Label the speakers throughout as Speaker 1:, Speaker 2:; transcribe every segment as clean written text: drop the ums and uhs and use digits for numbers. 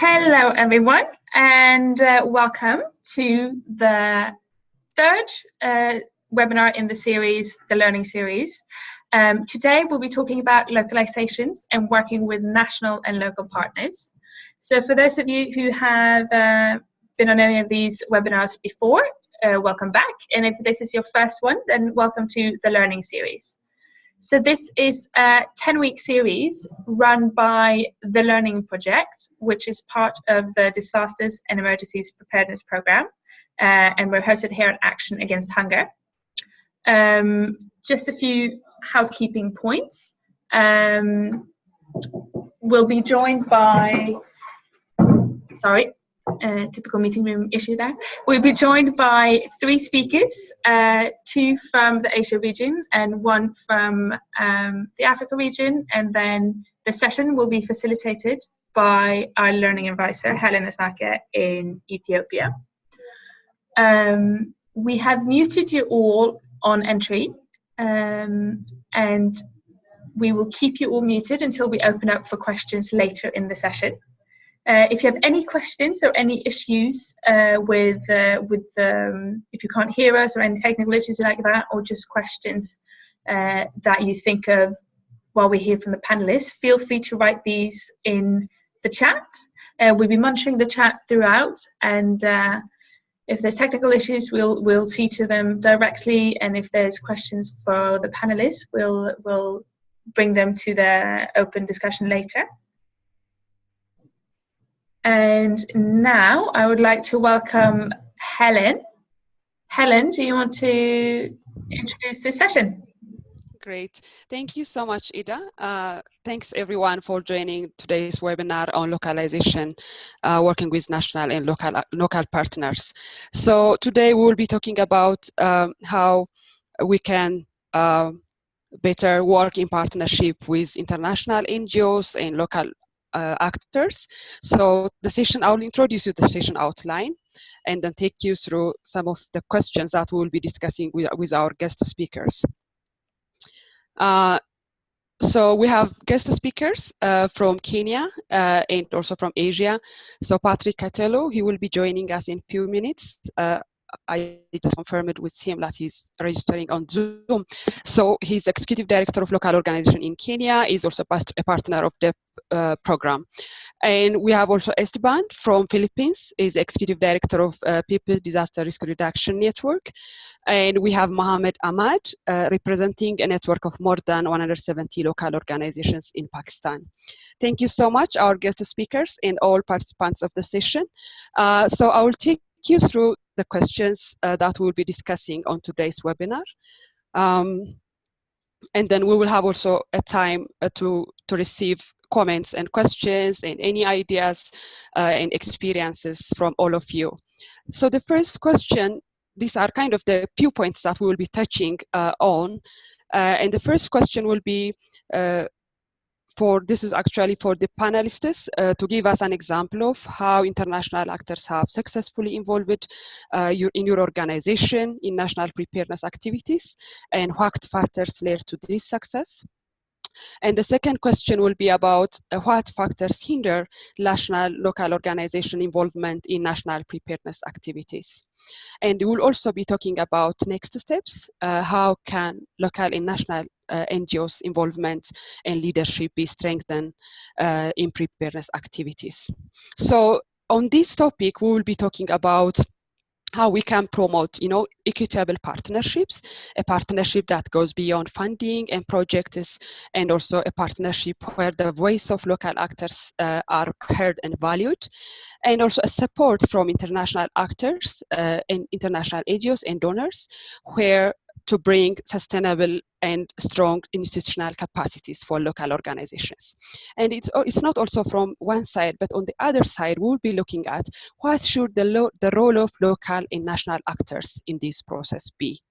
Speaker 1: Hello, everyone, and welcome to the third webinar in the series, the Learning Series. Today, we'll be talking about localizations and working with national and local partners. So for those of you who have been on any of these webinars before, welcome back. And if this is your first one, then welcome to the Learning Series. So this is a 10-week series run by the Learning Project, which is part of the Disasters and Emergencies Preparedness Program, and we're hosted here at Action Against Hunger. Just a few housekeeping points. We'll be joined by, typical meeting room issue there. We'll be joined by 3 speakers, 2 from the Asia region and 1 from the Africa region, and then the session will be facilitated by our learning advisor, Helen Asake in Ethiopia. We have muted you all on entry, and we will keep you all muted until we open up for questions later in the session. If you have any questions or any issues if you can't hear us or any technical issues like that, or just questions that you think of while we hear from the panelists, feel free to write these in the chat. We'll be monitoring the chat throughout, and if there's technical issues, we'll see to them directly, and if there's questions for the panelists, we'll bring them to the open discussion later. And now I would like to welcome Helen. Helen, do you want to introduce this session?
Speaker 2: Great. Thank you so much, Ida. Thanks everyone for joining today's webinar on localization, working with national and local partners. So today we will be talking about how we can better work in partnership with international NGOs and local actors. So the session, I will introduce you the session outline and then take you through some of the questions that we will be discussing with our guest speakers. So we have guest speakers from Kenya and also from Asia. So Patrick Catello, he will be joining us in a few minutes. I just confirmed with him that he's registering on Zoom. So he's Executive Director of Local Organization in Kenya, is also a partner of the program. And we have also Esteban from Philippines, is Executive Director of People's Disaster Risk Reduction Network. And we have Mohammed Ahmad, representing a network of more than 170 local organizations in Pakistan. Thank you so much, our guest speakers and all participants of the session. So I will take you through the questions that we'll be discussing on today's webinar. And then we will have also a time to receive comments and questions and any ideas and experiences from all of you. So the first question, these are kind of the few points that we will be touching on. And the first question will be, this is actually for the panelists to give us an example of how international actors have successfully involved in your organization in national preparedness activities and what factors led to this success. And the second question will be about what factors hinder national local organization involvement in national preparedness activities. And we'll also be talking about next steps, how can local and national NGOs involvement and leadership be strengthened in preparedness activities. So on this topic, we will be talking about how we can promote, equitable partnerships, a partnership that goes beyond funding and projects, and also a partnership where the voice of local actors are heard and valued, and also a support from international actors and international NGOs and donors, where to bring sustainable and strong institutional capacities for local organizations. And it's not also from one side, but on the other side, we'll be looking at what should the role of local and national actors in this process be.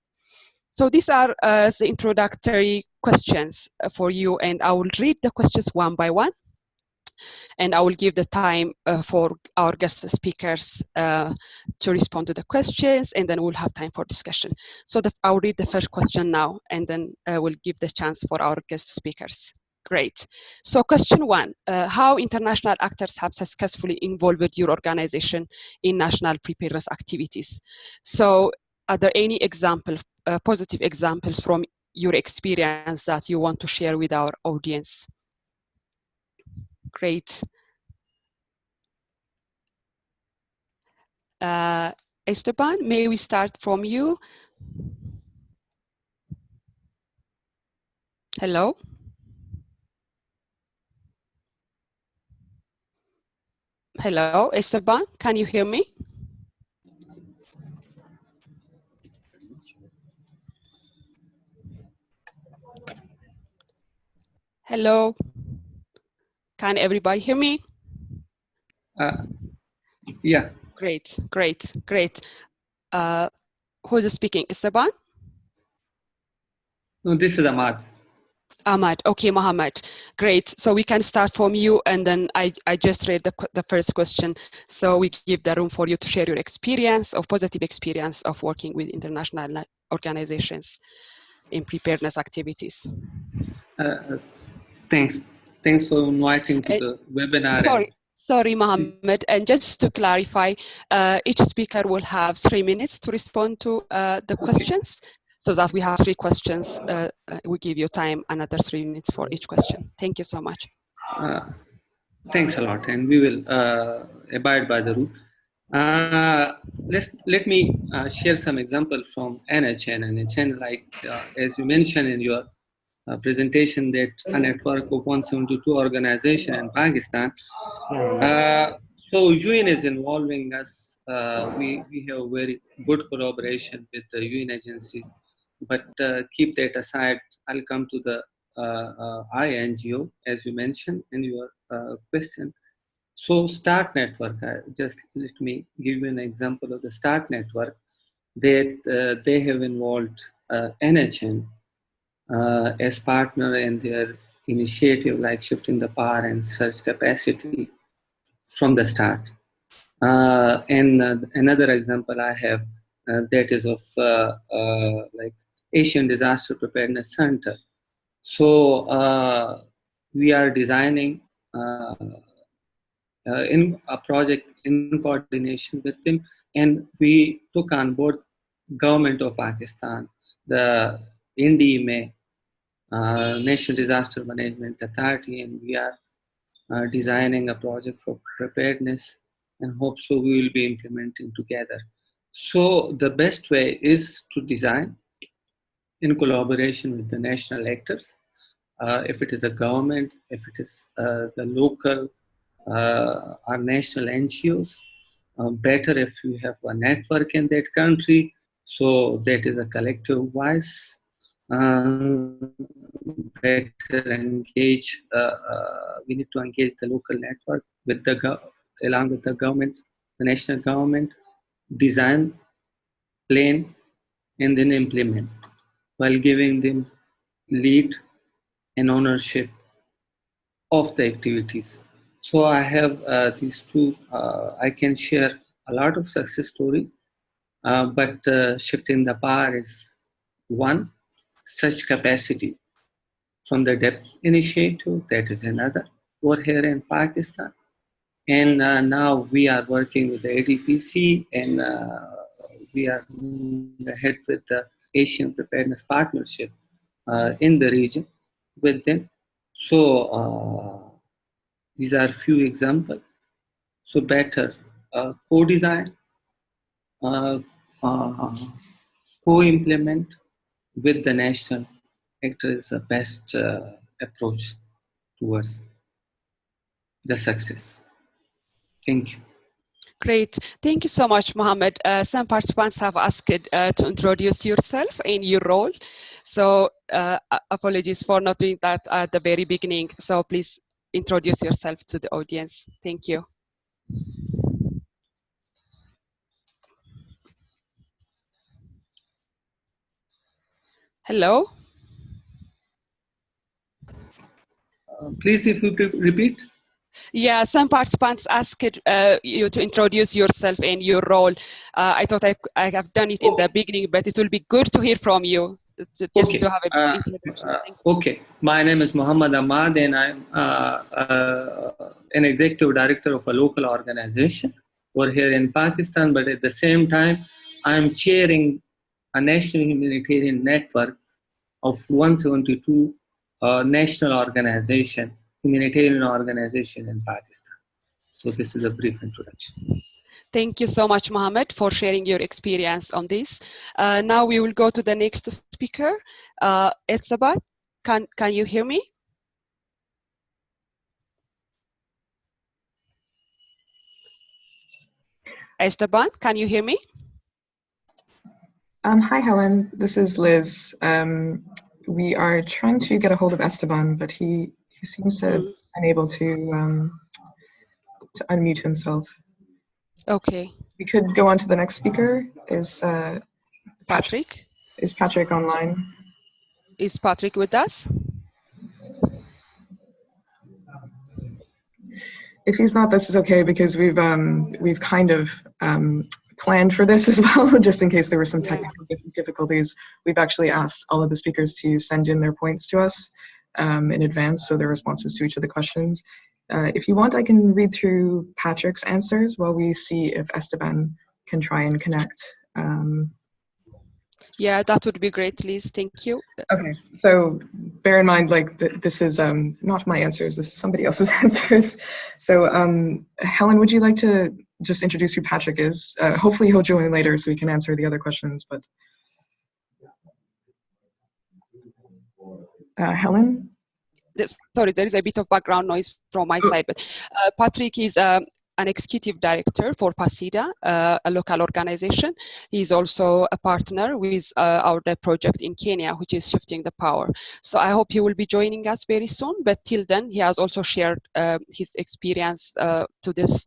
Speaker 2: So these are the introductory questions for you, and I will read the questions one by one. And I will give the time for our guest speakers to respond to the questions, and then we'll have time for discussion. So I'll read the first question now, and then we'll give the chance for our guest speakers. Great. So question one, how international actors have successfully involved your organization in national preparedness activities? So are there any positive examples from your experience that you want to share with our audience? Great. Esteban, may we start from you? Hello? Hello, Esteban, can you hear me? Hello, can everybody hear me?
Speaker 3: Yeah.
Speaker 2: Great, great, great. Who's speaking, Esteban?
Speaker 3: No, this is Ahmad.
Speaker 2: Ahmad, okay, Mohammed, great. So we can start from you, and then I just read the first question. So we give the room for you to share your experience, of positive experience of working with international organizations in preparedness activities.
Speaker 3: Thanks for inviting to the webinar.
Speaker 2: Sorry, Mohammed. And just to clarify, each speaker will have 3 minutes to respond to the questions. So that we have 3 questions, we give you time, another 3 minutes for each question. Thank you so much.
Speaker 3: Thanks a lot, and we will abide by the rule. Let me share some examples from NHN. NHN, like as you mentioned in your presentation, that a network of 172 organizations in Pakistan. So UN is involving us. We have very good collaboration with the UN agencies. But keep that aside, I'll come to the INGO, as you mentioned in your question. So START network, just let me give you an example of the START network that they have involved NHN as partner in their initiative like shifting the power and search capacity from the start. And another example I have that is of like Asian Disaster Preparedness Center. So we are designing in a project in coordination with them, and we took on board government of Pakistan, the NDMA, National Disaster Management Authority, and we are designing a project for preparedness, and hope so we will be implementing together. So the best way is to design in collaboration with the national actors. If it is a government, if it is the local or national NGOs, better if you have a network in that country, so that is a collective voice. Better engage. We need to engage the local network with along with the government, the national government, design, plan, and then implement, while giving them lead and ownership of the activities. So I have these two. I can share a lot of success stories, but shifting the power is one. Such capacity from the DEP initiative, that is another, over here in Pakistan. And now we are working with the ADPC, and we are moving ahead with the Asian Preparedness Partnership in the region with them. So these are few examples. So better co-design, co-implement with the national actor is the best approach towards the success. Thank you.
Speaker 2: Great. Thank you so much, Mohammed. Some participants have asked to introduce yourself and your role. So apologies for not doing that at the very beginning. So please introduce yourself to the audience. Thank you. Hello?
Speaker 3: Please, if you repeat.
Speaker 2: Yeah, some participants asked you to introduce yourself and your role. I thought I have done it in the beginning, but it will be good to hear from you. just
Speaker 3: Okay.
Speaker 2: to have an introduction.
Speaker 3: Okay. My name is Muhammad Ahmad, and I'm an executive director of a local organization. We're here in Pakistan, but at the same time, I'm chairing a national humanitarian network of 172 national organization, humanitarian organization in Pakistan. So this is a brief introduction.
Speaker 2: Thank you so much, Mohammed, for sharing your experience on this. Now we will go to the next speaker, Elsabat. Can you hear me? Esteban, can you hear me?
Speaker 4: Hi, Helen. This is Liz. We are trying to get a hold of Esteban, but he seems to be unable to unmute himself.
Speaker 2: Okay.
Speaker 4: We could go on to the next speaker. Is
Speaker 2: Patrick?
Speaker 4: Is Patrick online?
Speaker 2: Is Patrick with us?
Speaker 4: If he's not, this is okay, because we've kind of planned for this as well, just in case there were some technical difficulties. We've actually asked all of the speakers to send in their points to us in advance, so their responses to each of the questions. If you want, I can read through Patrick's answers while we see if Esteban can try and connect.
Speaker 2: Yeah, that would be great, Liz. Thank you.
Speaker 4: Okay, so bear in mind, like, this is not my answers, this is somebody else's answers. So Helen, would you like to just introduce who Patrick is? Hopefully he'll join later so we can answer the other questions, but. Helen?
Speaker 2: Sorry, there is a bit of background noise from my side, but Patrick is an executive director for PASIDA, a local organization. He's also a partner with our project in Kenya, which is Shifting the Power. So I hope he will be joining us very soon, but till then, he has also shared his experience to this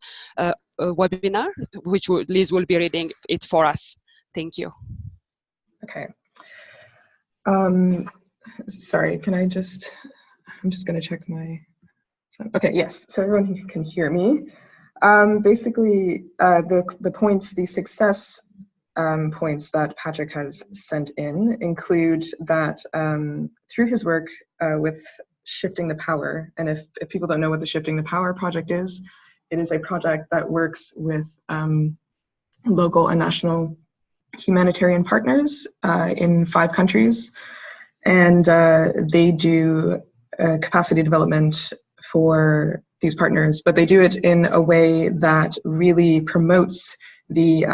Speaker 2: webinar, which Liz will be reading it for us. Thank you.
Speaker 4: Okay. Sorry, can I just, I'm just gonna check my, okay, yes, so everyone can hear me. Basically, the points, the success points that Patrick has sent in include that through his work with Shifting the Power, and if people don't know what the Shifting the Power project is, it is a project that works with local and national humanitarian partners in 5 countries, and they do capacity development for these partners, but they do it in a way that really promotes the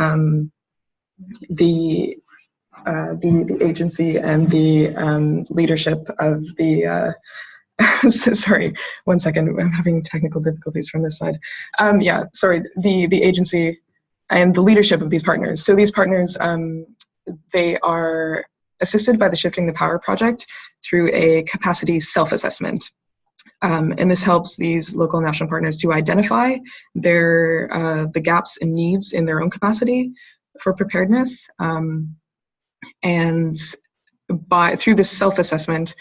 Speaker 4: agency and the leadership of the. Sorry, one second. I'm having technical difficulties from this side. Yeah, sorry. The agency and the leadership of these partners. So these partners, they are assisted by the Shifting the Power project through a capacity self-assessment. And this helps these local and national partners to identify the gaps and needs in their own capacity for preparedness. And through this self-assessment,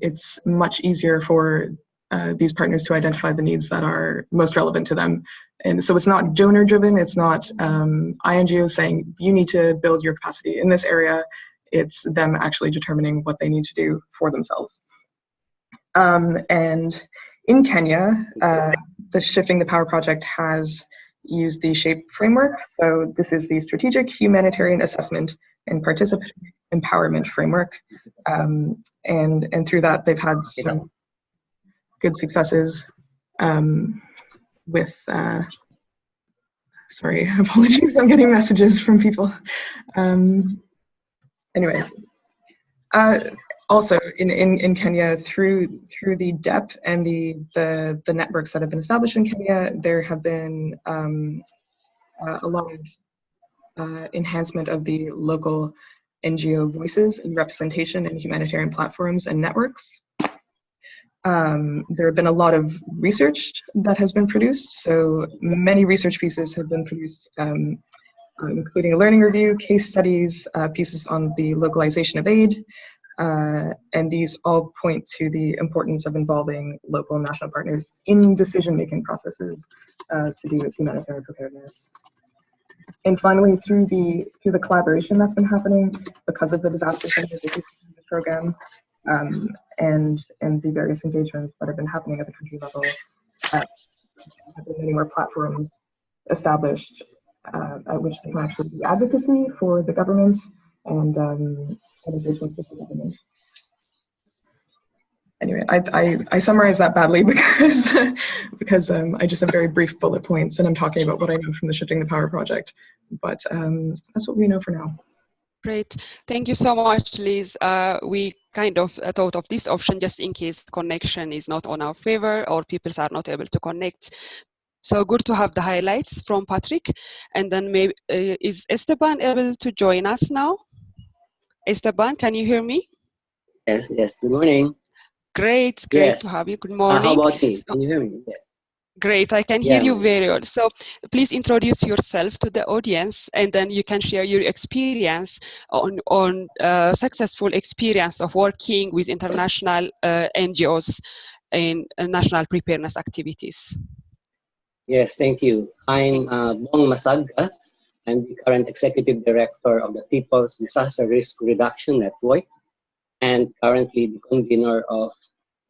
Speaker 4: it's much easier for these partners to identify the needs that are most relevant to them. And so it's not donor-driven, it's not INGOs saying, you need to build your capacity in this area. It's them actually determining what they need to do for themselves. And in Kenya, the Shifting the Power project has used the SHAPE framework. So this is the Strategic Humanitarian Assessment and Participant Empowerment Framework. And through that, they've had some good successes with, sorry, apologies, I'm getting messages from people. Anyway. Also, in Kenya, through the DEP and the networks that have been established in Kenya, there have been a lot of enhancement of the local NGO voices and representation in humanitarian platforms and networks. There have been a lot of research that has been produced. So many research pieces have been produced, including a learning review, case studies, pieces on the localization of aid. And these all point to the importance of involving local and national partners in decision-making processes to do with humanitarian preparedness. And finally, through the collaboration that's been happening because of the disaster center program, and the various engagements that have been happening at the country level, have been many more platforms established at which they can actually do advocacy for the government and engagements with the government. Anyway, I summarize that badly because I just have very brief bullet points and I'm talking about what I know from the Shifting the Power project. But that's what we know for now.
Speaker 2: Great. Thank you so much, Liz. We kind of thought of this option just in case connection is not on our favor or people are not able to connect. So good to have the highlights from Patrick. And then maybe, is Esteban able to join us now? Esteban, can you hear me?
Speaker 5: Yes, good morning.
Speaker 2: Great
Speaker 5: Yes.
Speaker 2: to have you. Good morning.
Speaker 5: How about me? Can you hear me? Yes.
Speaker 2: Great, I can hear you very well. So please introduce yourself to the audience and then you can share your experience on successful experience of working with international NGOs in national preparedness activities.
Speaker 5: Yes, thank you. I'm Bong Masagka. I'm the current Executive Director of the People's Disaster Risk Reduction Network and currently the convener of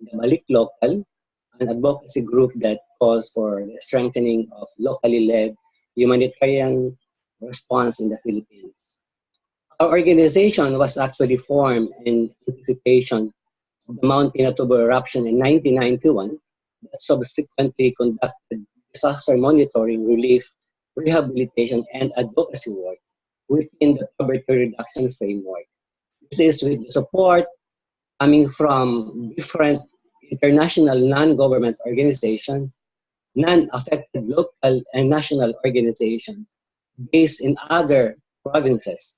Speaker 5: the Balik Local, an advocacy group that calls for the strengthening of locally led humanitarian response in the Philippines. Our organization was actually formed in anticipation of the Mount Pinatubo eruption in 1991 that subsequently conducted disaster monitoring, relief, rehabilitation, and advocacy work within the poverty reduction framework. This is with the support coming from different international non-government organizations, non-affected local and national organizations based in other provinces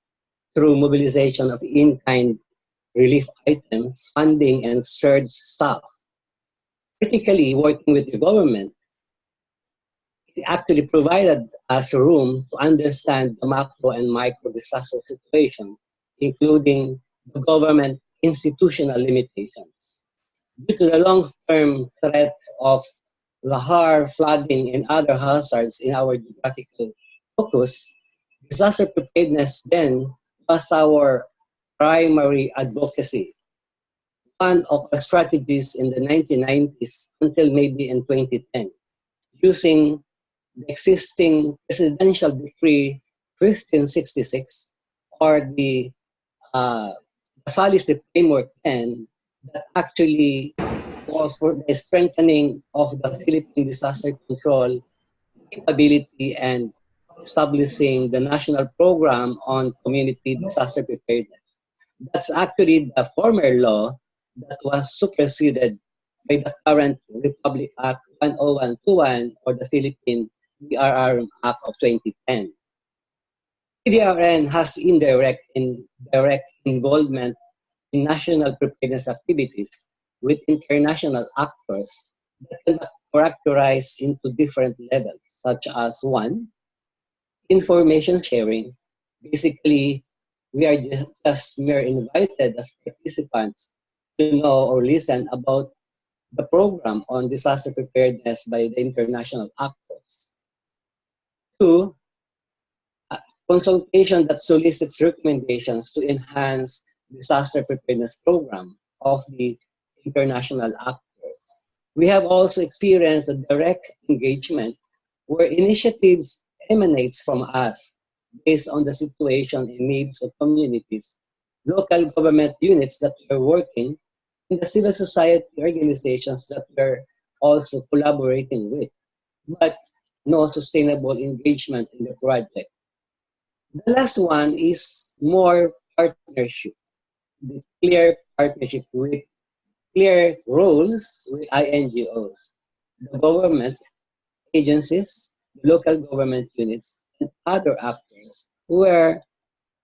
Speaker 5: through mobilization of in-kind relief items, funding, and surge staff. Critically working with the government, it actually provided us room to understand the macro and micro disaster situation, including the government institutional limitations. Due to the long-term threat of lahar, flooding, and other hazards in our geographical focus, disaster preparedness then was our primary advocacy. One of our strategies in the 1990s until maybe in 2010, using the existing Presidential Decree 1566 or the Policy Framework 10 that actually calls for the strengthening of the Philippine disaster control capability and establishing the national program on community disaster preparedness. That's actually the former law that was superseded by the current Republic Act 10121 or the Philippine DRR Act of 2010. PDRN has indirect and direct involvement in national preparedness activities with international actors that can be characterized into different levels, such as one, information sharing. Basically, we are just mere invited as participants to know or listen about the program on disaster preparedness by the international actors. Two, consultation that solicits recommendations to enhance disaster preparedness program of the international actors. We have also experienced a direct engagement where initiatives emanates from us based on the situation and needs of communities, local government units that we are working, and the civil society organizations that we are also collaborating with, but no sustainable engagement in the project. The last one is more partnership, the clear partnership with clear roles with INGOs, the government agencies, local government units, and other actors where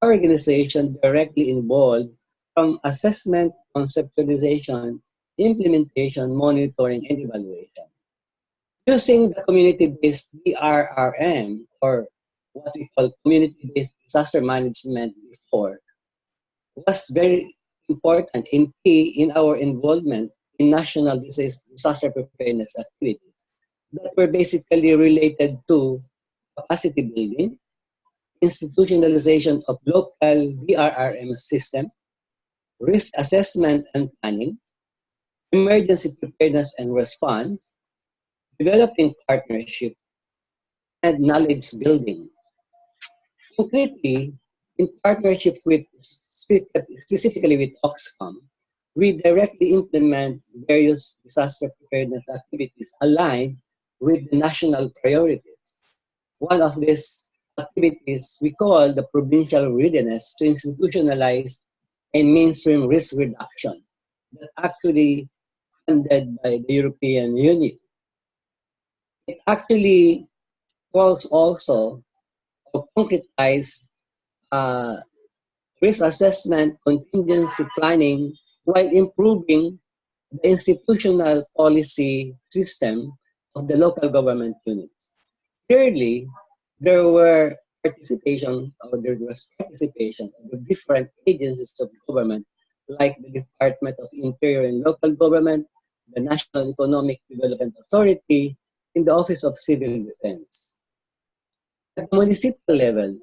Speaker 5: organization directly involved from assessment, conceptualization, implementation, monitoring, and evaluation. Using the community-based DRRM, or what we call community-based disaster management before, was very important and key in our involvement in national disaster preparedness activities that were basically related to capacity building, institutionalization of local BRRM system, risk assessment and planning, emergency preparedness and response, developing partnership, and knowledge building. Concretely, in partnership with, specifically with Oxfam, we directly implement various disaster preparedness activities aligned with the national priorities. One of these activities we call the provincial readiness to institutionalize and mainstream risk reduction that actually funded by the European Union. It actually calls also to concretize risk assessment, contingency planning, while improving the institutional policy system of the local government units. Clearly, there was participation of the different agencies of government, like the Department of Interior and Local Government, the National Economic Development Authority, and the Office of Civil Defense. At the municipal level,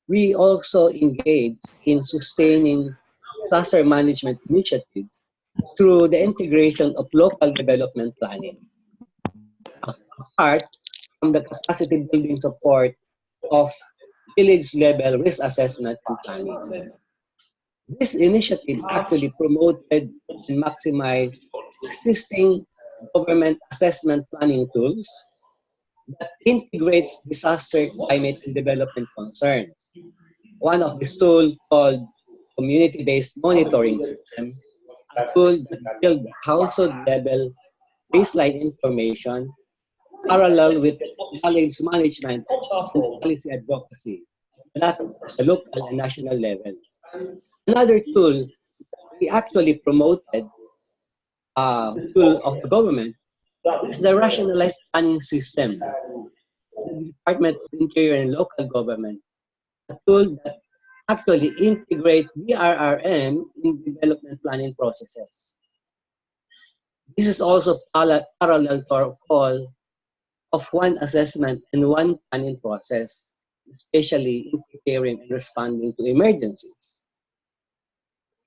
Speaker 5: we also engage in sustaining disaster management initiatives through the integration of local development planning, apart from the capacity building support of village level risk assessment and planning. This initiative actually promoted and maximized existing government assessment planning tools that integrates disaster, climate, and development concerns. One of these tools called community-based monitoring system, a tool that builds household-level baseline information parallel with knowledge management and policy advocacy at the local and national levels. Another tool we actually promoted, tool of the government, is the rationalized planning system. The Department of Interior and Local Government, a tool that actually integrate BRRM in development planning processes. This is also parallel to our call of one assessment and one planning process, especially in preparing and responding to emergencies.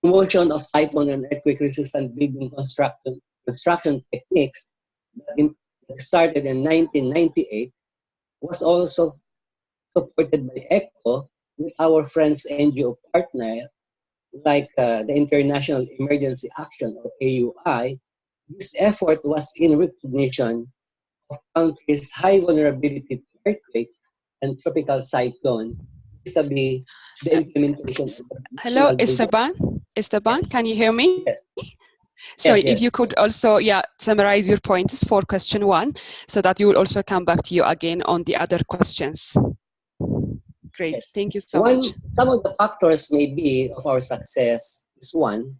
Speaker 5: Promotion of typhoon and earthquake-resistant building construction techniques that started in 1998 was also supported by ECHO with our friends NGO partner like the International Emergency Action or AUI. This effort was in recognition of countries' high vulnerability to earthquake and tropical cyclone vis-a-vis the implementation of the
Speaker 2: Hello,
Speaker 5: national
Speaker 2: Esteban. Esteban, yes. Can you hear me?
Speaker 5: Yes.
Speaker 2: Sorry,
Speaker 5: yes.
Speaker 2: if you could also, summarize your points for question 1, so that you will also come back to you again on the other questions. Great, yes. Thank you so much.
Speaker 5: Some of the factors maybe of our success is one,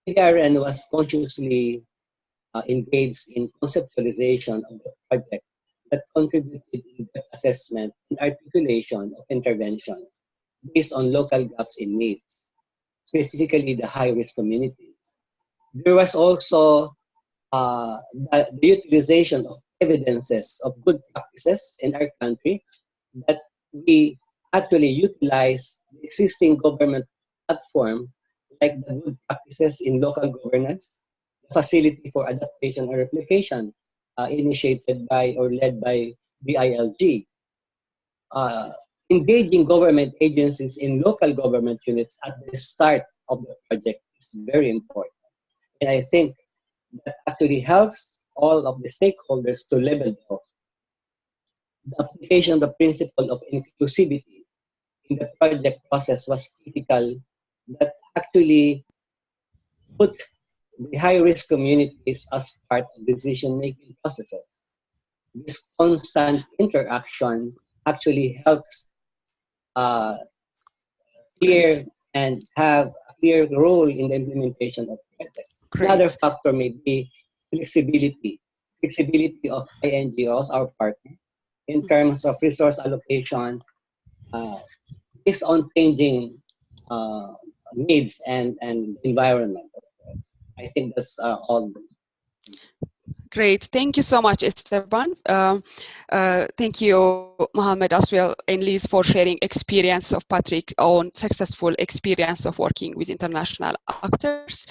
Speaker 5: PRN was consciously engaged in conceptualization of the project that contributed to the assessment and articulation of interventions based on local gaps in needs, specifically the high-risk communities. There was also the utilization of evidences of good practices in our country that we actually utilize the existing government platform like the good practices in local governance, the facility for adaptation or replication initiated by or led by BILG. Engaging government agencies in local government units at the start of the project is very important. And I think that actually helps all of the stakeholders to level off. The application of the principle of inclusivity in the project process was critical, that actually put the high-risk communities as part of decision-making processes. This constant interaction actually helps clear and have a clear role in the implementation of projects.
Speaker 2: Great.
Speaker 5: Another factor may be flexibility of INGOs, our partner, in terms of resource allocation based on changing needs and environment. I think that's all.
Speaker 2: Great. Thank you so much, Esteban. Thank you, Mohammed, as well, and Liz, for sharing experience of Patrick on successful experience of working with international actors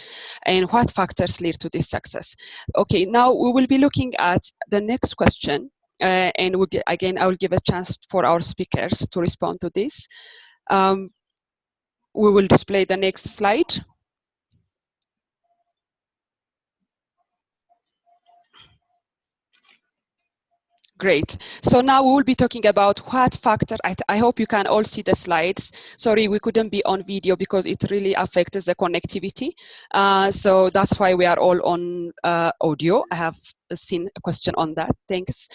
Speaker 2: and what factors lead to this success. Okay, now we will be looking at the next question. And again, I will give a chance for our speakers to respond to this. We will display the next slide. Great. So now we will be talking about what factor, I hope you can all see the slides. Sorry, we couldn't be on video because it really affects the connectivity. So that's why we are all on audio. I have seen a question on that, thanks.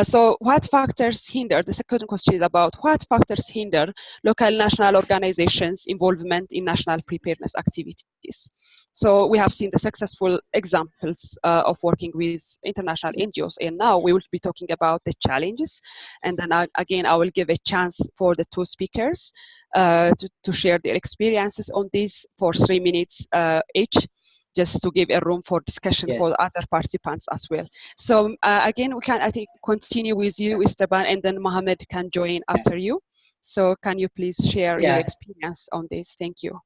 Speaker 2: So what factors hinder, the second question is about what factors hinder local national organizations' involvement in national preparedness activities. So we have seen the successful examples of working with international NGOs, and now we will be talking about the challenges. And then again, I will give a chance for the two speakers to share their experiences on this for 3 minutes each, just to give a room for discussion for the other participants as well. So again, we can, I think, continue with you, Esteban, and then Mohammed can join after you. So can you please share your experience on this? Thank you.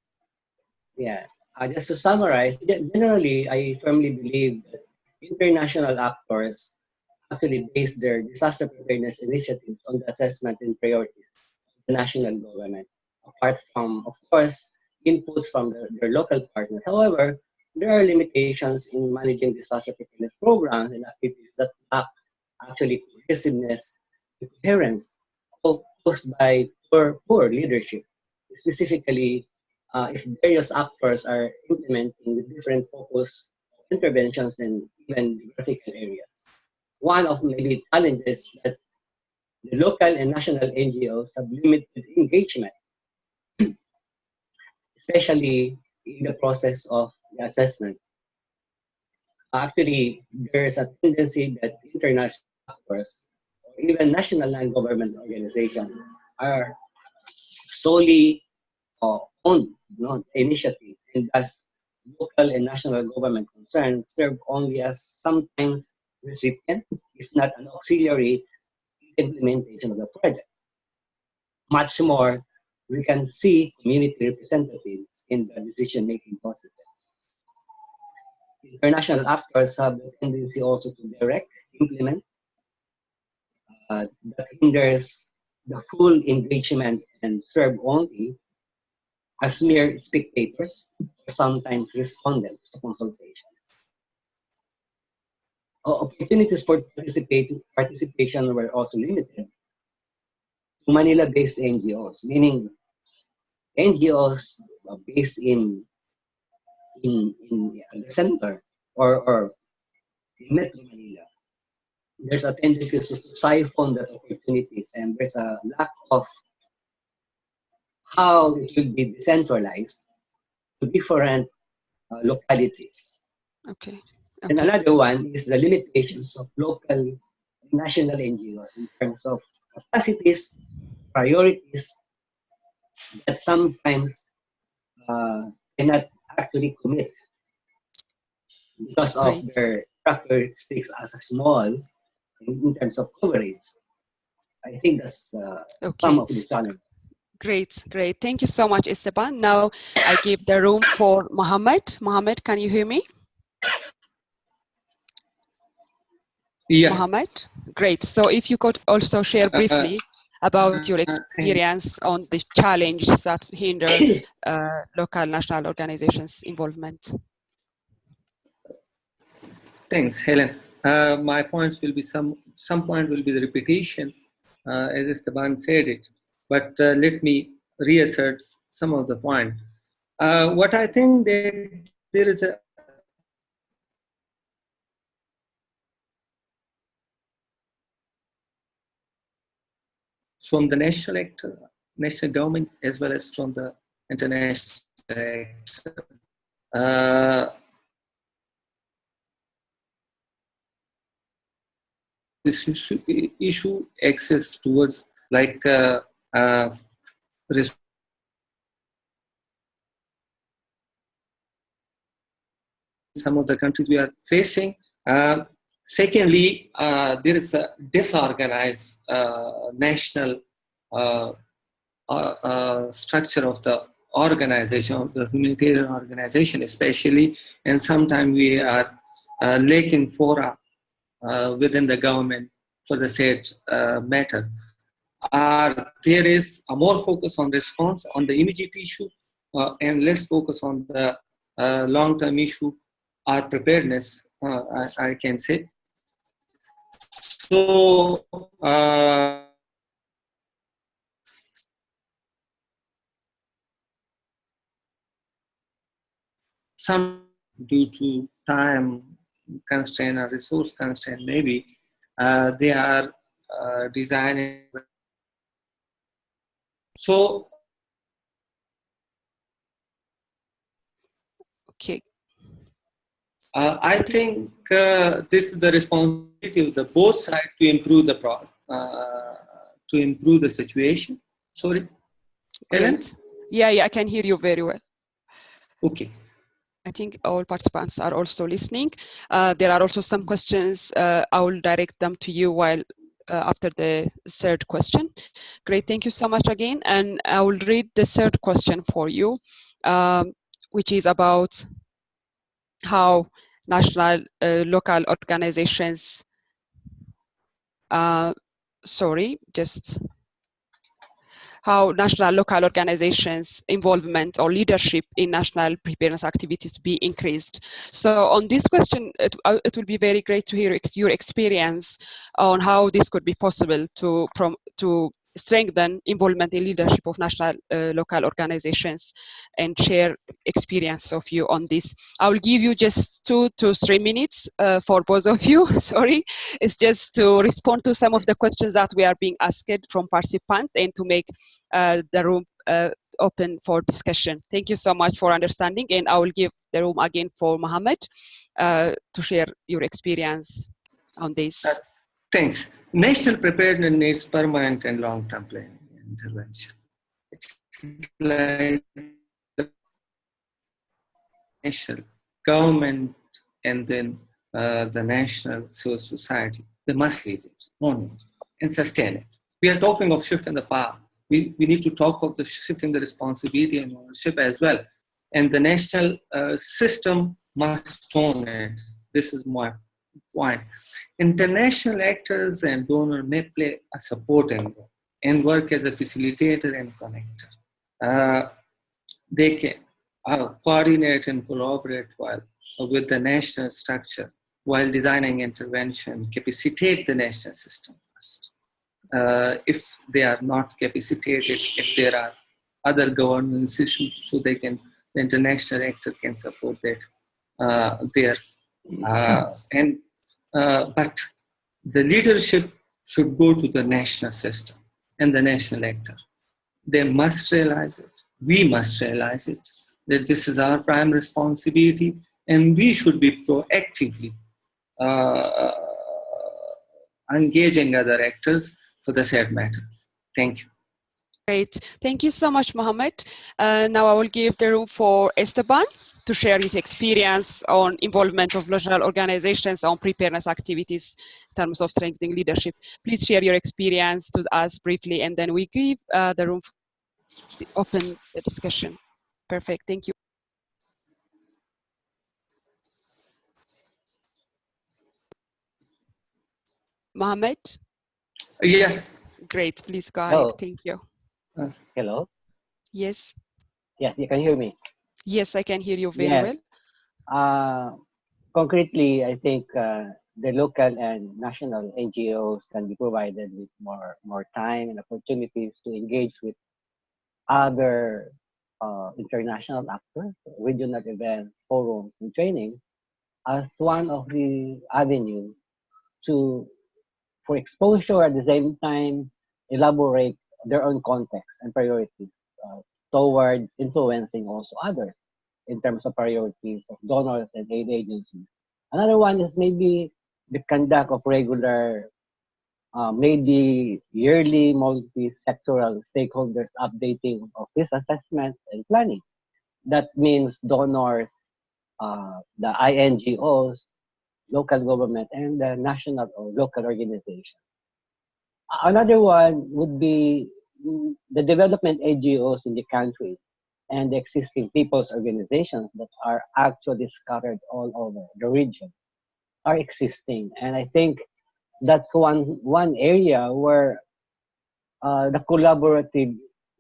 Speaker 5: Yeah. Just to summarize, generally, I firmly believe that international actors actually base their disaster preparedness initiatives on the assessment and priorities of the national government, apart from, of course, inputs from their local partners. However, there are limitations in managing disaster preparedness programs and activities that lack actually cohesiveness and coherence caused by poor leadership, specifically if various actors are implementing with different focus interventions in even geographical areas. One of maybe challenges that the local and national NGOs have limited engagement, especially in the process of the assessment. Actually, there's a tendency that international actors or even national non-government organizations are solely own initiative, and thus local and national government concerns serve only as sometimes recipient, if not an auxiliary implementation of the project. Much more, we can see community representatives in the decision-making process. International actors have the tendency also to direct, implement, that hinders the full engagement and serve only as mere spectators, or sometimes respondents to consultation. Opportunities for participation were also limited to Manila-based NGOs, meaning NGOs based in the center or in Metro Manila. There's a tendency to siphon the opportunities, and there's a lack of how it will be decentralized to different localities.
Speaker 2: Okay.
Speaker 5: And another one is the limitations of local national NGOs in terms of capacities, priorities that sometimes cannot actually commit because of their characteristics as a small in terms of coverage. I think that's some of the challenge.
Speaker 2: Great. Thank you so much, Esteban. Now I give the room for Mohammed. Mohammed, can you hear me?
Speaker 3: Yeah.
Speaker 2: Mohammed, great. So if you could also share briefly about your experience on the challenges that hinder local national organizations' involvement.
Speaker 3: Thanks, Helen. My points will be some point will be the repetition, as Esteban said it, but let me reassert some of the point. What I think that there is a from the national actor, national government, as well as from the international actor. This issue access towards like some of the countries we are facing Secondly, there is a disorganized national structure of the organization, of the humanitarian organization especially, and sometimes we are lacking fora within the government for the said matter. There is a more focus on response on the immediate issue and less focus on the long-term issue or preparedness, I can say. So, some due to time constraint or resource constraint, maybe they are designing. So,
Speaker 2: Okay.
Speaker 3: I think this is the responsibility of the both sides to improve the situation. Sorry, Helen?
Speaker 2: Great. Yeah, I can hear you very well.
Speaker 3: Okay.
Speaker 2: I think all participants are also listening. There are also some questions. I will direct them to you while after the third question. Great, thank you so much again. And I will read the third question for you, which is about how national local organizations, how national local organizations involvement or leadership in national preparedness activities be increased. So on this question, it will be very great to hear your experience on how this could be possible to strengthen involvement in leadership of national local organizations and share experience of you on this. I will give you just 2 to 3 minutes for both of you. Sorry, it's just to respond to some of the questions that we are being asked from participants and to make the room open for discussion. Thank you so much for understanding, and I will give the room again for Mohammed to share your experience on this.
Speaker 3: Thanks. National preparedness needs permanent and long-term planning and intervention. It's like the national government and then the national civil society. They must lead it, own it, and sustain it. We are talking of shift in the power. We need to talk of the shift in the responsibility and ownership as well. And the national system must own it. This is my point. International actors and donors may play a supporting role and work as a facilitator and connector. They can coordinate and collaborate with the national structure while designing intervention, capacitate the national system first. If they are not capacitated, if there are other governance issues, so the international actor can support that there. But the leadership should go to the national system and the national actor. They must realize it. We must realize it, that this is our prime responsibility, and we should be proactively engaging other actors for the said matter. Thank you.
Speaker 2: Great. Thank you so much, Mohammed. Now I will give the room for Esteban to share his experience on involvement of national organizations on preparedness activities in terms of strengthening leadership. Please share your experience to us briefly, and then we give the room to open the discussion. Perfect. Thank you. Mohammed?
Speaker 3: Yes.
Speaker 2: Great. Please go ahead. Thank you.
Speaker 6: Hello?
Speaker 2: Yes.
Speaker 6: Yes, you can hear me.
Speaker 2: Yes, I can hear you very
Speaker 6: well. Concretely, I think the local and national NGOs can be provided with more time and opportunities to engage with other international actors, regional events, forums, and training as one of the avenues for exposure, at the same time elaborate their own context and priorities towards influencing also others in terms of priorities of donors and aid agencies. Another one is maybe the conduct of regular, maybe yearly multi-sectoral stakeholders updating of this assessment and planning. That means donors, the INGOs, local government and the national or local organization. Another one would be the development NGOs in the country and the existing people's organizations that are actually scattered all over the region are existing. And I think that's one area where the collaborative,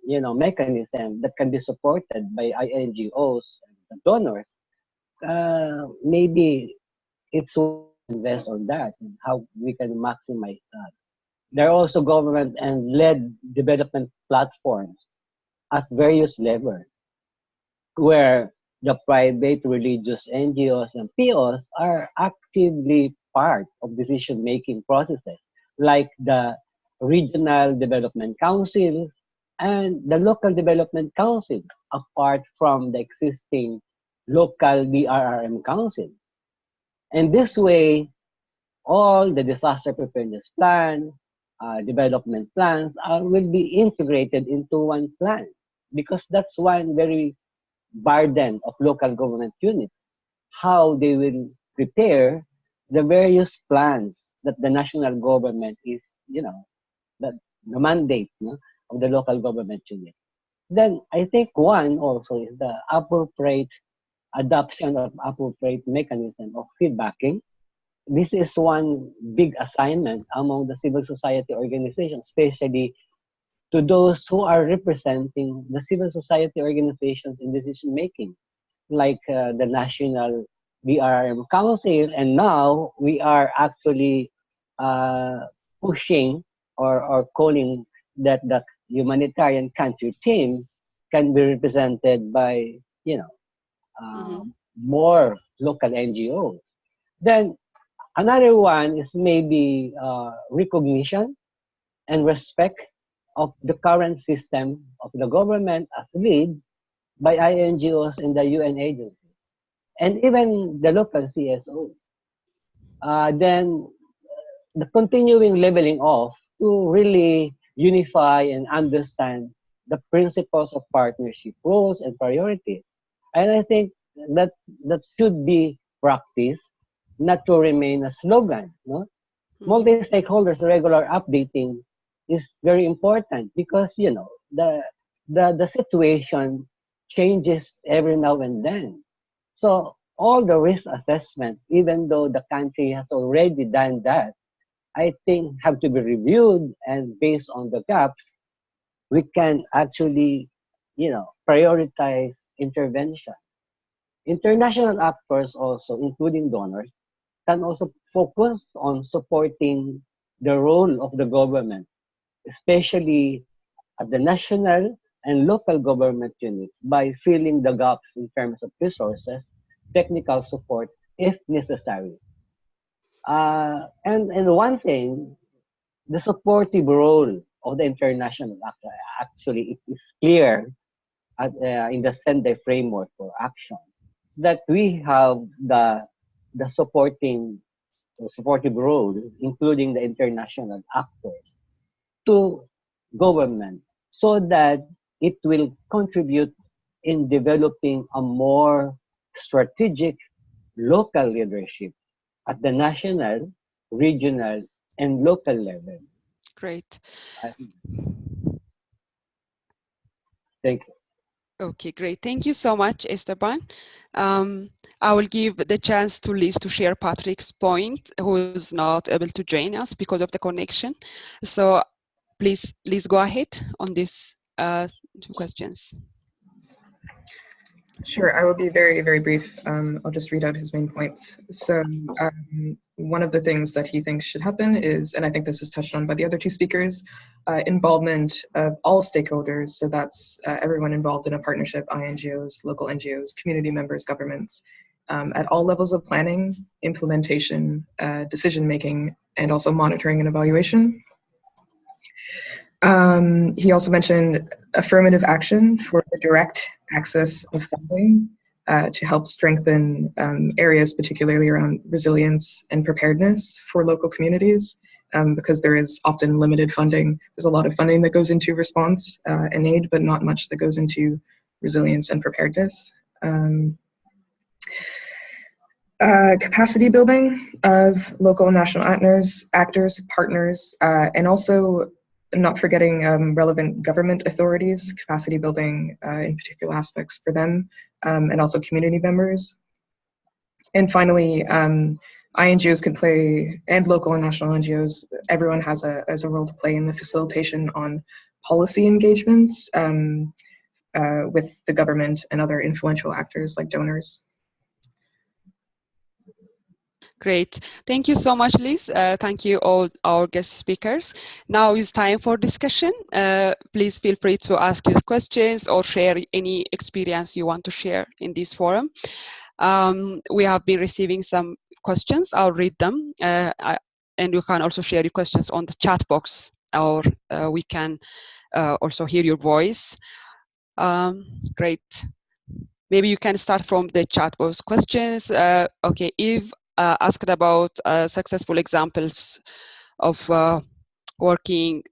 Speaker 6: mechanism that can be supported by NGOs and donors, maybe it's worth to invest on that and how we can maximize that. There are also government and led development platforms at various levels where the private, religious NGOs and POs are actively part of decision-making processes, like the Regional Development Council and the Local Development Council, apart from the existing local DRRM Council. And this way, all the disaster preparedness plan, development plans will be integrated into one plan, because that's one very burden of local government units, how they will prepare the various plans that the national government is, the mandate of the local government unit. Then I think one also is the appropriate adoption of appropriate mechanism of feedbacking. This is one big assignment among the civil society organizations, especially to those who are representing the civil society organizations in decision making, like the National DRM Council. And now we are actually pushing or calling that the humanitarian country team can be represented by, more local NGOs. Then another one is maybe recognition and respect of the current system of the government as lead by INGOs and the UN agencies, and even the local CSOs. Then the continuing leveling off to really unify and understand the principles of partnership, roles, and priorities. And I think that should be practiced, not to remain a slogan. No? Multi-stakeholders regular updating is very important, because the situation changes every now and then. So all the risk assessment, even though the country has already done that, I think have to be reviewed, and based on the gaps, we can actually, prioritize intervention. International actors also, including donors, can also focus on supporting the role of the government, especially at the national and local government units, by filling the gaps in terms of resources, technical support, if necessary. And one thing, the supportive role of the international actor, actually it is clear in the Sendai framework for action that we have the supportive role, including the international actors, to government, so that it will contribute in developing a more strategic local leadership at the national, regional, and local level.
Speaker 2: Great.
Speaker 6: Thank you.
Speaker 2: Okay, great. Thank you so much, Esteban. I will give the chance to Liz to share Patrick's point, who's not able to join us because of the connection. So please, Liz, go ahead on these two questions.
Speaker 4: Sure, I will be very, very brief. I'll just read out his main points. So one of the things that he thinks should happen is, and I think this is touched on by the other two speakers, involvement of all stakeholders. So that's everyone involved in a partnership, INGOs, local NGOs, community members, governments, at all levels of planning, implementation, decision-making, and also monitoring and evaluation. He also mentioned affirmative action for the direct access of funding to help strengthen areas, particularly around resilience and preparedness for local communities, because there is often limited funding. There's a lot of funding that goes into response and aid, but not much that goes into resilience and preparedness. Capacity building of local and national actors, partners, and also not forgetting relevant government authorities, capacity building in particular aspects for them, and also community members. And finally, INGOs can play, and local and national NGOs, everyone has a role to play in the facilitation on policy engagements with the government and other influential actors like donors.
Speaker 2: Great. Thank you so much, Liz. Thank you all our guest speakers. Now is time for discussion. Please feel free to ask your questions or share any experience you want to share in this forum. We have been receiving some questions. I'll read them. And you can also share your questions on the chat box, or we can also hear your voice. Great. Maybe you can start from the chat box questions. Okay, Eve asked about successful examples of working.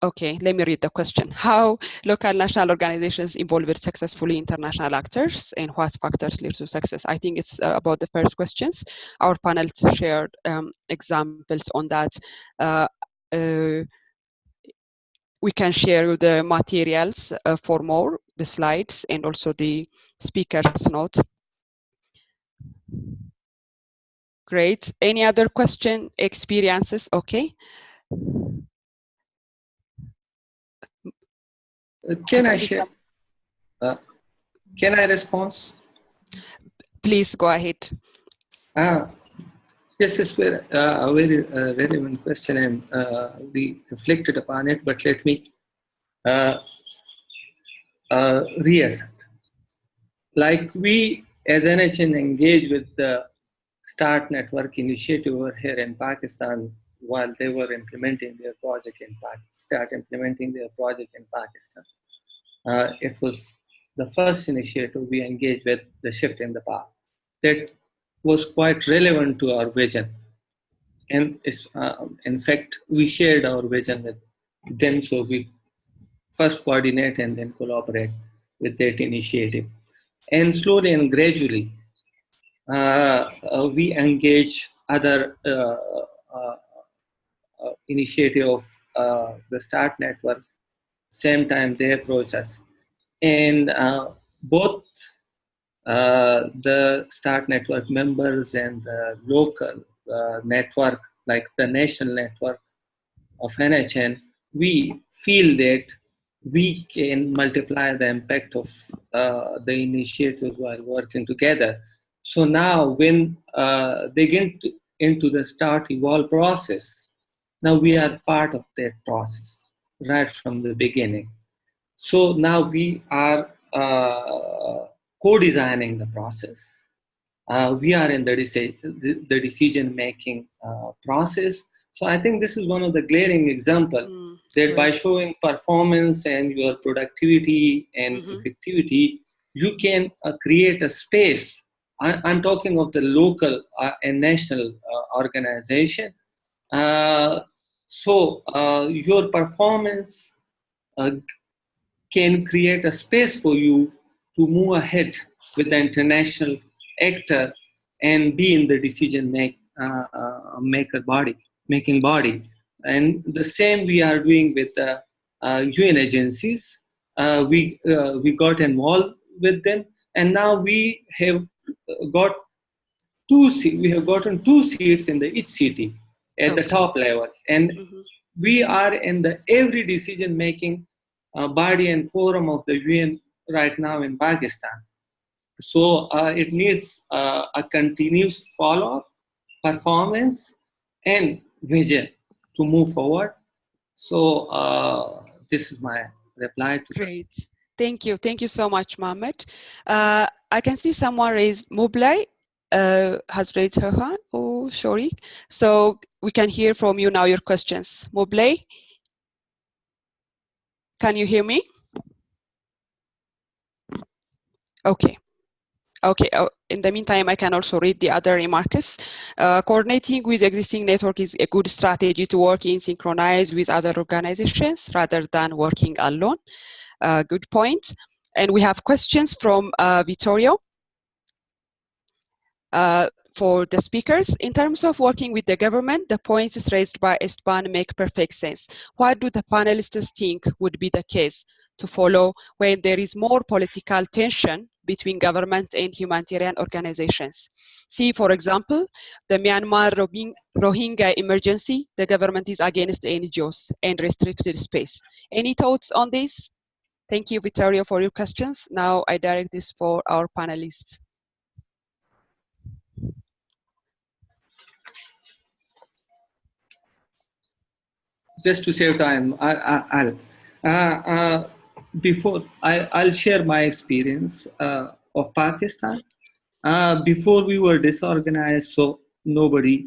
Speaker 2: Okay, let me read the question. How local national organizations involved successfully international actors, and what factors lead to success? I think it's about the first questions. Our panel shared examples on that. We can share the materials for more, the slides, and also the speaker's notes. Great. Any other question, experiences? Okay.
Speaker 3: Can I share? Can I respond?
Speaker 2: Please go ahead.
Speaker 3: Yes, it's a very relevant question, and we reflected upon it, but let me reassert. Like we, as NHN, engage with the START Network initiative over here in Pakistan while they were implementing their project in Pakistan. It was the first initiative we engaged with, the shift in the path. That was quite relevant to our vision. And in fact, we shared our vision with them, so we first coordinate and then collaborate with that initiative. And slowly and gradually, we engage other initiative of the START Network. Same time they approach us. And both the START Network members and the local network, like the national network of NHN, we feel that we can multiply the impact of the initiatives while working together. So now when they get into the start evolve process, now we are part of that process right from the beginning. So now we are co-designing the process. We are in the decision-making process. So I think this is one of the glaring examples that by showing performance and your productivity and effectivity, you can create a space. I'm talking of the local and national organization. So your performance can create a space for you to move ahead with the international actor and be in the decision making body. And the same we are doing with the UN agencies. We got involved with them, and now we have got we have gotten 2 seats in each city at the top level, and we are in the every decision making body and forum of the UN right now in Pakistan. So it needs a continuous follow-up, performance, and vision to move forward. So this is my reply to
Speaker 2: Great. Thank you. Thank you so much, Mohammed. I can see someone raised, Mublai has raised her hand. Oh, sorry. So we can hear from you now your questions. Mublai, can you hear me? Okay. Okay, in the meantime, I can also read the other remarks. Coordinating with existing network is a good strategy to work in synchronize with other organizations rather than working alone. Good point. And we have questions from Vittorio. for the speakers. In terms of working with the government, the points raised by Esteban make perfect sense. What do the panelists think would be the case to follow when there is more political tension between government and humanitarian organizations? See, for example, the Myanmar Rohingya emergency, the government is against NGOs and restricted space. Any thoughts on this? Thank you, Vittorio, for your questions. Now I direct this for our panelists.
Speaker 3: Just to save time, I'll share my experience of Pakistan. Before we were disorganized, so nobody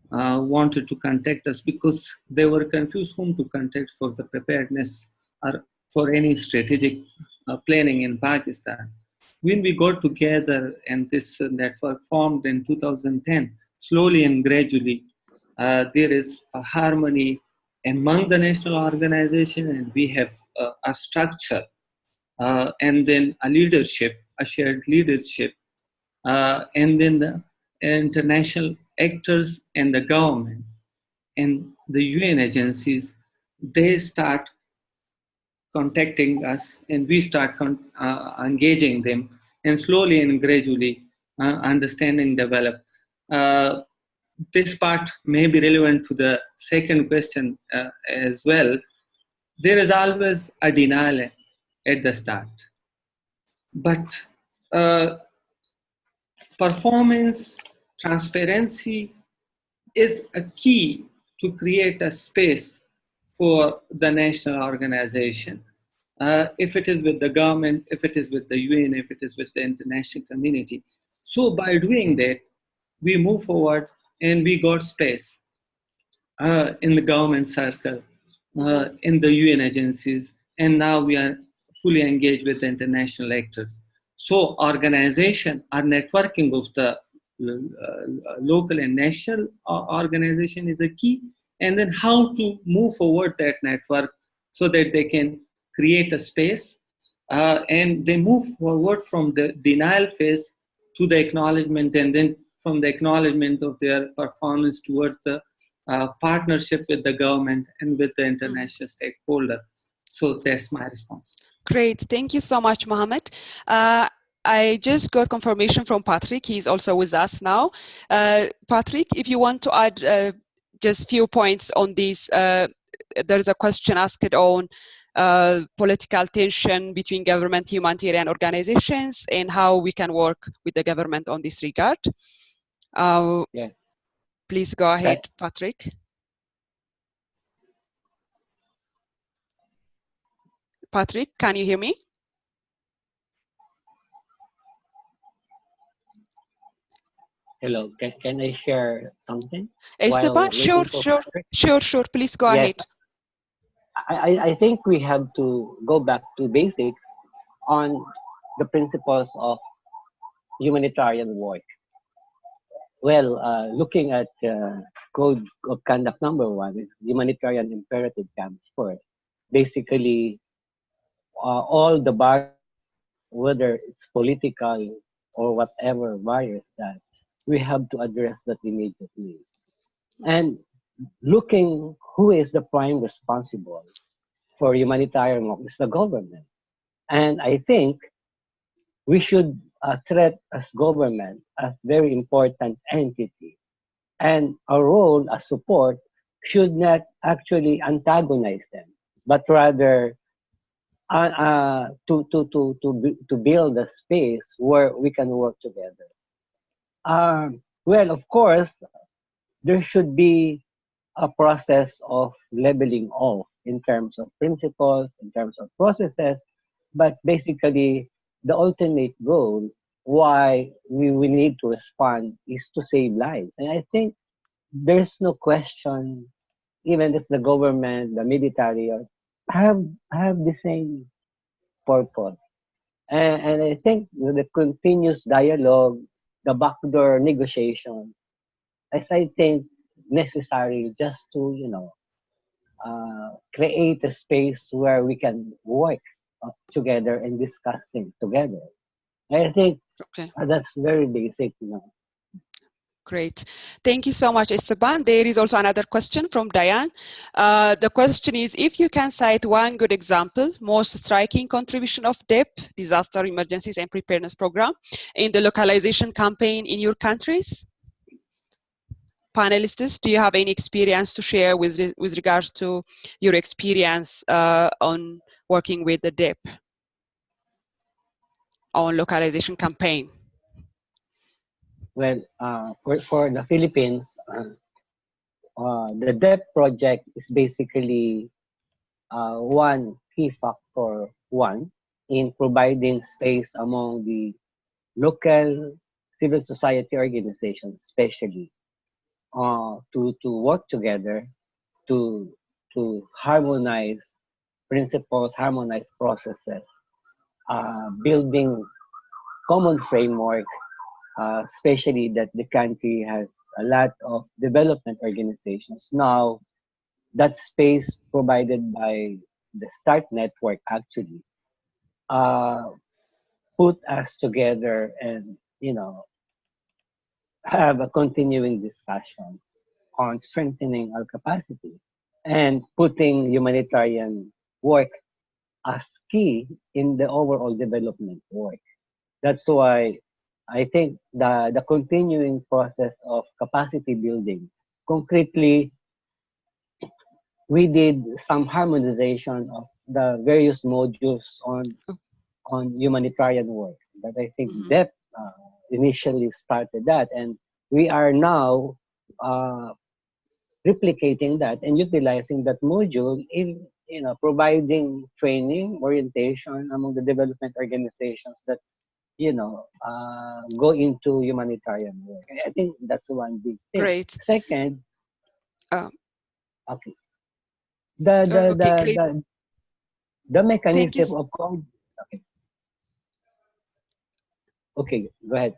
Speaker 3: wanted to contact us because they were confused whom to contact for the preparedness or for any strategic planning in Pakistan. When we got together and this network formed in 2010, slowly and gradually, there is a harmony among the national organization, and we have a structure and then a leadership, a shared leadership, and then the international actors and the government and the UN agencies, they start contacting us and we start engaging them, and slowly and gradually understanding develop. This part may be relevant to the second question as well. There is always a denial at the start, but performance, transparency is a key to create a space for the national organization. If it is with the government, if it is with the UN, if it is with the international community. So by doing that, we move forward and we got space in the government circle, in the UN agencies, and now we are fully engaged with the international actors. So organization or networking of the local and national organization is a key, and then how to move forward that network so that they can create a space and they move forward from the denial phase to the acknowledgement, and then from the acknowledgement of their performance towards the partnership with the government and with the international stakeholder. So that's my response.
Speaker 2: Great, thank you so much, Mohammed. I just got confirmation from Patrick. He's also with us now. Patrick, if you want to add just few points on this, there is a question asked on political tension between government and humanitarian organizations and how we can work with the government on this regard.
Speaker 6: Yeah.
Speaker 2: Please go ahead, Patrick. Patrick, can you hear me?
Speaker 6: Hello, can I share something?
Speaker 2: Esteban, sure, please go ahead.
Speaker 6: I think we have to go back to basics on the principles of humanitarian work. Well, looking at Code of Conduct #1 is humanitarian imperative comes first. Basically, all the barriers, whether it's political or whatever barriers, that we have to address that immediately. And looking who is the prime responsible for humanitarian work is the government. And I think we should treat as government as very important entity. And our role as support should not actually antagonize them, but rather to build a space where we can work together. Well, of course, there should be a process of leveling off in terms of principles, in terms of processes, but basically the ultimate goal why we need to respond is to save lives. And I think there's no question, even if the government, the military have the same purpose. And I think the continuous dialogue, the backdoor negotiation, as I think necessary just to, create a space where we can work together and discuss things together. I think that's very basic,
Speaker 2: Great. Thank you so much, Esteban. There is also another question from Diane. The question is, if you can cite one good example, most striking contribution of DEP, Disaster Emergencies and Preparedness Program, in the localization campaign in your countries? Panelists, do you have any experience to share with regards to your experience on working with the DEP on localization campaign?
Speaker 6: Well, for the Philippines, the DEP project is basically one key factor, in providing space among the local civil society organizations, especially to work together to harmonize principles, harmonize processes, building common framework, especially that the country has a lot of development organizations. Now, that space provided by the START network actually put us together and, have a continuing discussion on strengthening our capacity and putting humanitarian work as key in the overall development work. That's why I think the continuing process of capacity building, concretely, we did some harmonization of the various modules on humanitarian work. But I think DEP initially started that, and we are now replicating that and utilizing that module in providing training, orientation among the development organizations that go into humanitarian work. I think that's one big thing.
Speaker 2: Great.
Speaker 6: Second, okay,
Speaker 2: great.
Speaker 6: the mechanism of okay, go ahead.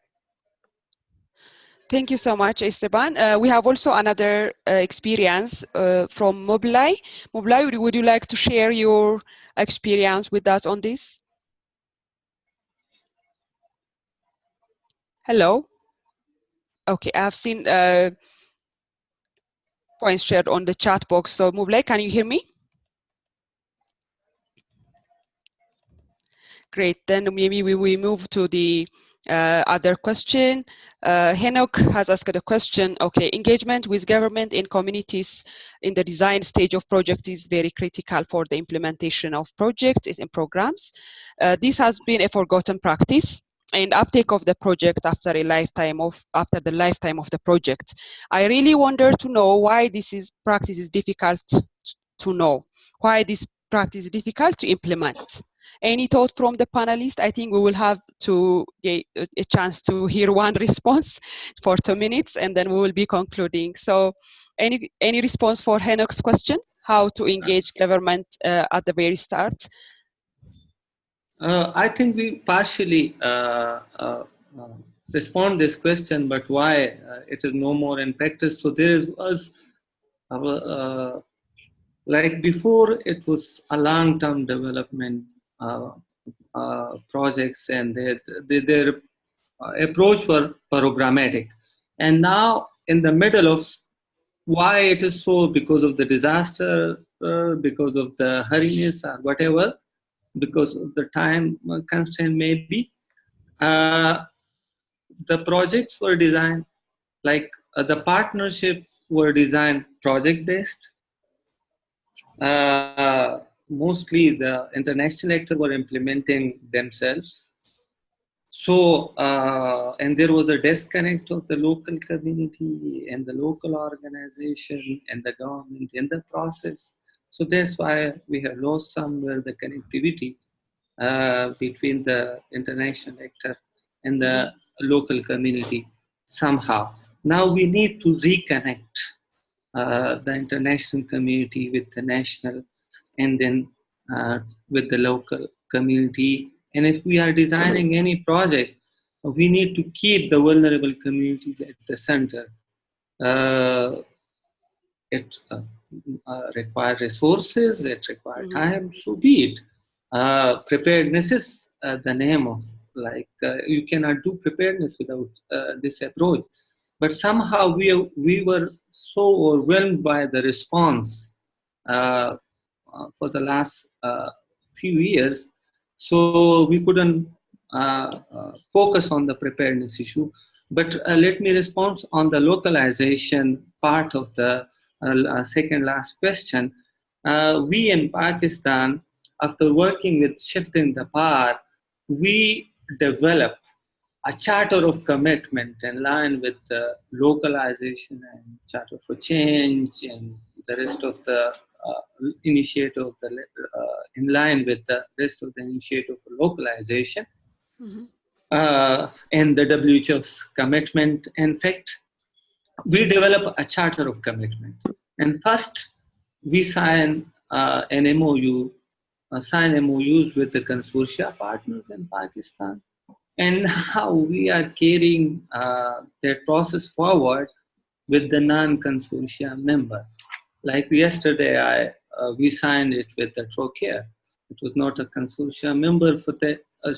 Speaker 2: Thank you so much, Esteban. We have also another experience from Moblai. Moblai, would you like to share your experience with us on this? Hello? Okay, I have seen points shared on the chat box. So Moblai, can you hear me? Great, then maybe we will move to the other question. Henok has asked a question. Okay, engagement with government and communities in the design stage of project is very critical for the implementation of projects and programs. This has been a forgotten practice and uptake of the project after the lifetime of the project. I really wonder to know why practice is difficult to know, why this practice is difficult to implement. Any thought from the panelists? I think we will have to get a chance to hear one response for 2 minutes, and then we will be concluding. So any response for Henok's question? How to engage government at the very start?
Speaker 3: I think we partially respond this question, but why it is no more in practice. So there was, like before, it was a long-term development projects, and their approach were programmatic. And now in the middle of why it is so, because of the disaster, because of the hurriness or whatever, because of the time constraint maybe, the projects were designed like the partnership were designed project-based. Mostly the international actors were implementing themselves. So, and there was a disconnect of the local community and the local organization and the government in the process. So that's why we have lost somewhere the connectivity between the international actor and the local community somehow. Now we need to reconnect the international community with the national, and then with the local community. And if we are designing any project, we need to keep the vulnerable communities at the center. It requires resources, it requires time, so be it. Preparedness is the name of, like, you cannot do preparedness without this approach. but somehow we were so overwhelmed by the response for the last few years, so we couldn't focus on the preparedness issue. But let me respond on the localization part of the second last question. We in Pakistan, after working with Shifting the Power, we developed a charter of commitment in line with the localization and charter for change and the rest of the initiative of the, in line with the rest of the initiative for localization.
Speaker 2: Mhm.
Speaker 3: And the WHO's commitment. In fact, we develop a charter of commitment. And first, we sign an MOU, sign MOUs with the consortia partners in Pakistan. And how we are carrying that process forward with the non-consortia member. Like yesterday, we signed it with the Trocare. It was not a consortia member for the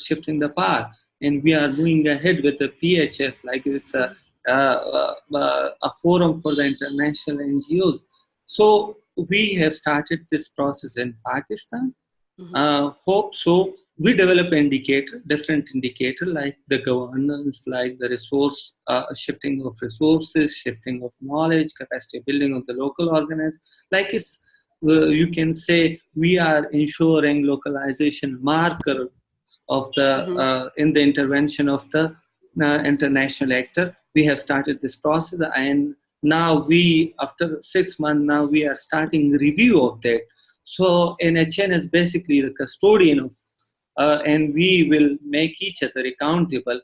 Speaker 3: Shifting the Power. And we are moving ahead with the PHF, like it's a forum for the international NGOs. So we have started this process in Pakistan. Hope so. We develop different indicator like the governance, like the resource, shifting of resources, shifting of knowledge, capacity building of the local organizers. Like it's, you can say we are ensuring localization marker of the in the intervention of the international actor. We have started this process, and now after 6 months, now we are starting review of that. So NHN is basically the custodian of, and we will make each other accountable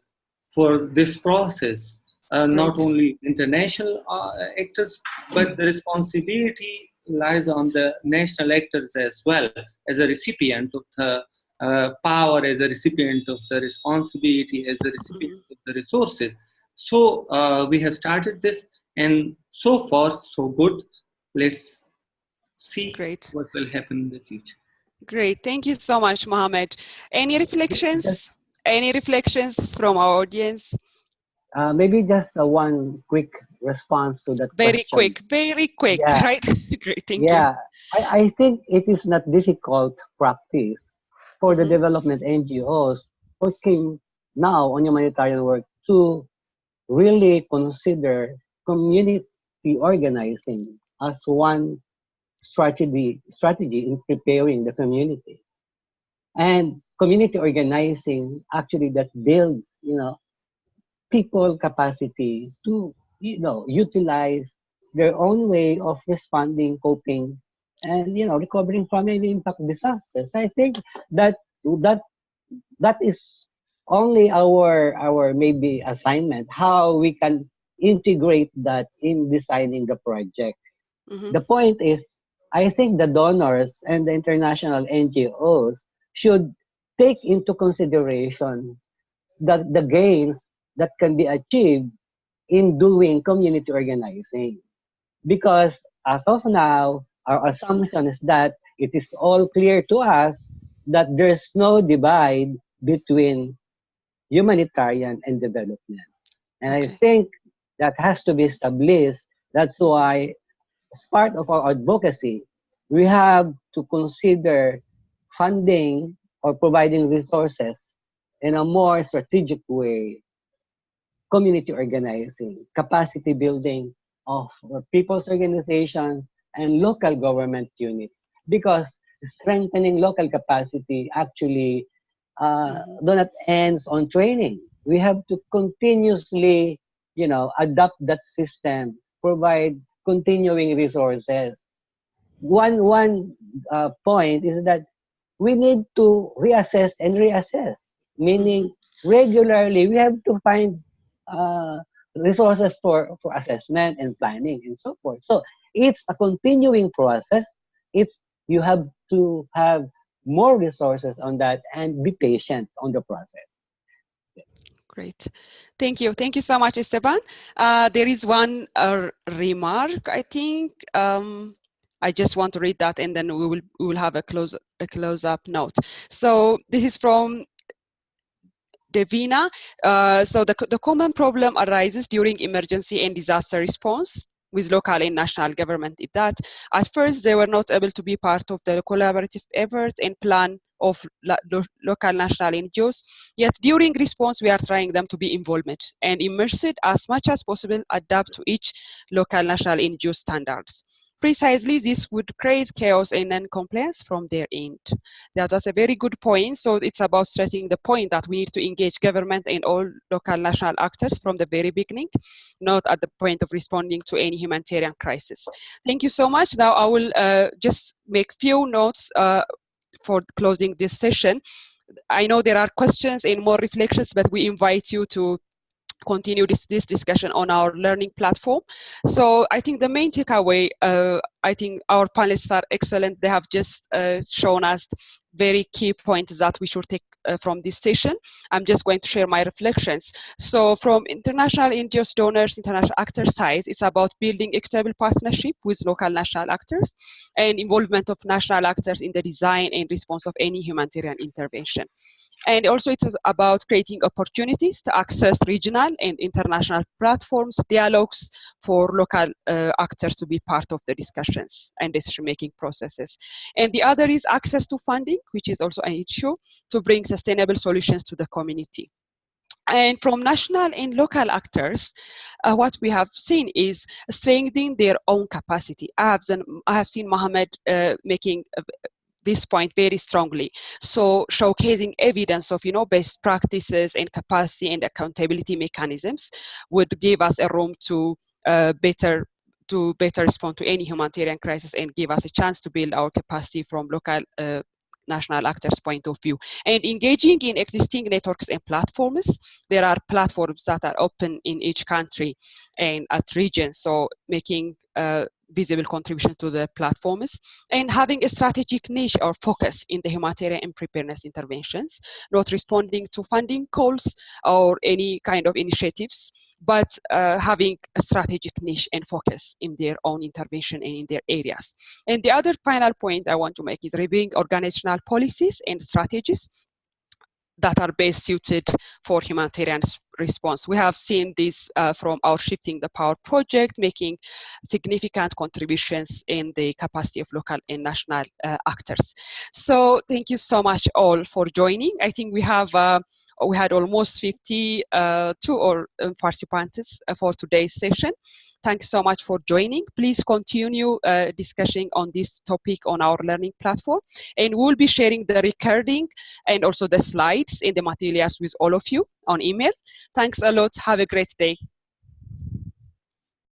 Speaker 3: for this process. Not only international actors, but the responsibility lies on the national actors as well, as a recipient of the power, as a recipient of the responsibility, as a recipient of the resources. So we have started this, and so far so good. Let's see what will happen in the future.
Speaker 2: Great, thank you so much, Mohammed. Any reflections? Any reflections from our audience?
Speaker 6: Maybe just one quick response to that
Speaker 2: very
Speaker 6: question.
Speaker 2: Very quick,
Speaker 6: yeah.
Speaker 2: Right? Great, thank you.
Speaker 6: Yeah, I think it is not difficult practice for the development NGOs working now on humanitarian work to really consider community organizing as one strategy in preparing the community. And community organizing actually that builds, people capacity to, utilize their own way of responding, coping, and recovering from any impact disasters. I think that that is only our maybe assignment, how we can integrate that in designing the project. The point is, I think the donors and the international NGOs should take into consideration the gains that can be achieved in doing community organizing. Because as of now, our assumption is that it is all clear to us that there's no divide between humanitarian and development. And I think that has to be established. That's why, as part of our advocacy, we have to consider funding or providing resources in a more strategic way, community organizing, capacity building of people's organizations and local government units, because strengthening local capacity actually do not ends on training. We have to continuously, adapt that system, provide continuing resources. One point is that we need to reassess and reassess, meaning regularly we have to find resources for assessment and planning and so forth. So it's a continuing process. You have to have more resources on that and be patient on the process.
Speaker 2: Great. Thank you. Thank you so much, Esteban. There is one remark, I think. I just want to read that, and then we will have a close up note. So this is from Devina. So the common problem arises during emergency and disaster response with local and national government is that at first they were not able to be part of the collaborative effort and plan of local national NGOs. Yet during response, we are trying them to be involved and immersed as much as possible, adapt to each local national NGO standards. Precisely, this would create chaos and non-compliance from their end. That's a very good point. So it's about stressing the point that we need to engage government and all local national actors from the very beginning, not at the point of responding to any humanitarian crisis. Thank you so much. Now I will just make few notes for closing this session. I know there are questions and more reflections, but we invite you to continue this discussion on our learning platform. So I think the main takeaway, I think our panelists are excellent. They have just shown us very key points that we should take from this session. I'm just going to share my reflections. So from international NGOs, donors, international actors side, it's about building equitable partnership with local national actors and involvement of national actors in the design and response of any humanitarian intervention. And also it's about creating opportunities to access regional and international platforms, dialogues for local actors to be part of the discussions and decision-making processes. And the other is access to funding, which is also an issue, to bring sustainable solutions to the community. And from national and local actors, what we have seen is strengthening their own capacity. I have seen Mohammed making this point very strongly. So showcasing evidence of, best practices and capacity and accountability mechanisms would give us a room to better respond to any humanitarian crisis and give us a chance to build our capacity from local national actors' point of view. And engaging in existing networks and platforms, there are platforms that are open in each country and at regions, so making visible contribution to the platforms, and having a strategic niche or focus in the humanitarian and preparedness interventions, not responding to funding calls or any kind of initiatives, but having a strategic niche and focus in their own intervention and in their areas. And the other final point I want to make is reviewing organizational policies and strategies that are best suited for humanitarian response. We have seen this from our Shifting the Power project, making significant contributions in the capacity of local and national actors. So thank you so much all for joining. I think we had almost 52 participants for today's session. Thanks so much for joining. Please continue discussing on this topic on our learning platform. And we'll be sharing the recording and also the slides and the materials with all of you on email. Thanks a lot. Have a great day.